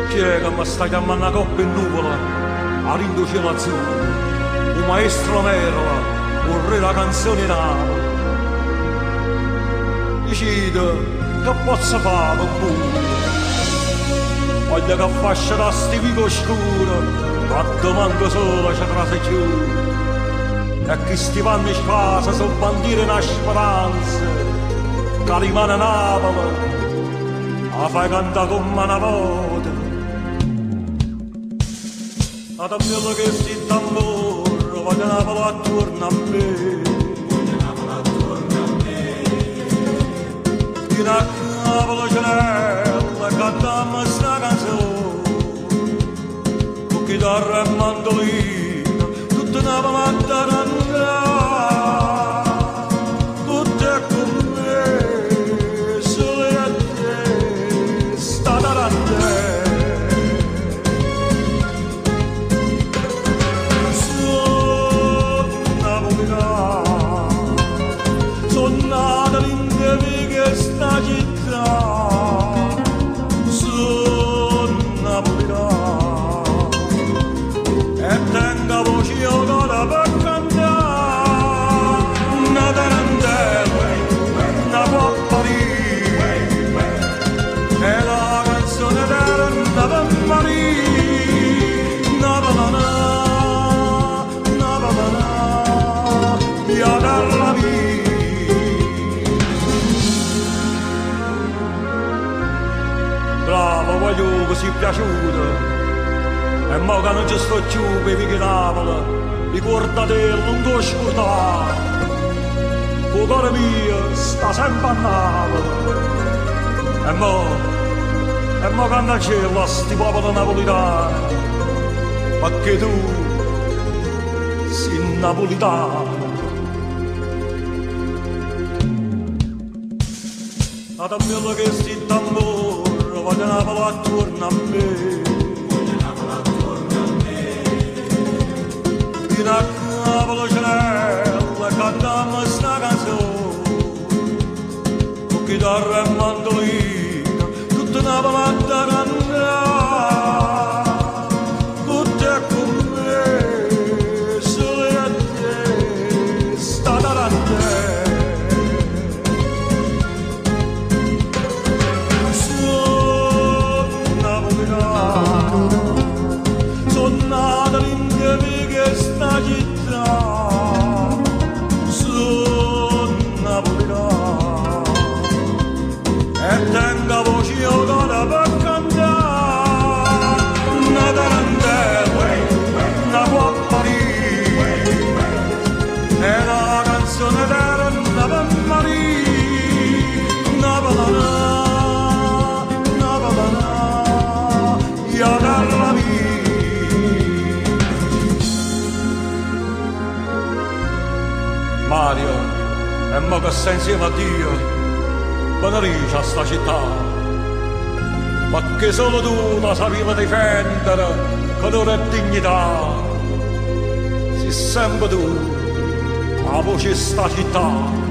Chi è che mi sta chiamando una coppa in nuvola, a rindo cielo azzurro, un maestro Merla, un re da canzoni nave. Decide che posso fare per voi, voglio che faccia da sti vico scuro, a domanda sola ci trase giù. E che sti panni spasa sono bandiere una speranza, che rimane Napoli, la fai cantare come una volta. Ad quello che si tamburo, voglio Napoli attorno a me. Voglio Napoli attorno a me. Fino a Napoli Cenella, cantammo sta canzone, con chitarra e mandolina, tutta Napoli a tarannare, tutte con me, sole a te, sta tarannare. Sta città sono napolitano e tengo voce io per cantare una tarantella, una popparina e la canzone della per Maria, una papana, io dalla vita. Bravo, voglio così piaciuto, e mo che non ci sto più per i Napoli, ricordate non ti scordare, il cuore mio sta sempre a Napoli, e mo che non c'è la sti popoli napolitani, perché tu sei napolitano. Ad quello che si tamburo, voglio Napoli attorno a me. Voglio Napoli attorno a me. Fino a Napoli Cenella, cantammo sta canzone, con chitarra e mandolina, tutta Napoli a tarannare, tutte con me, sole a te, sta tarannare. Sta città sono napolitano e tengo voce io per cantare una tarantella, una popparina e la canzone della per Maria, una papana, io dalla vita. Mario, e mo che sei insieme a Dio, benedice a sta città, ma che solo tu la sapevi difendere con onore e dignità, sei sempre tu, la voce sta città.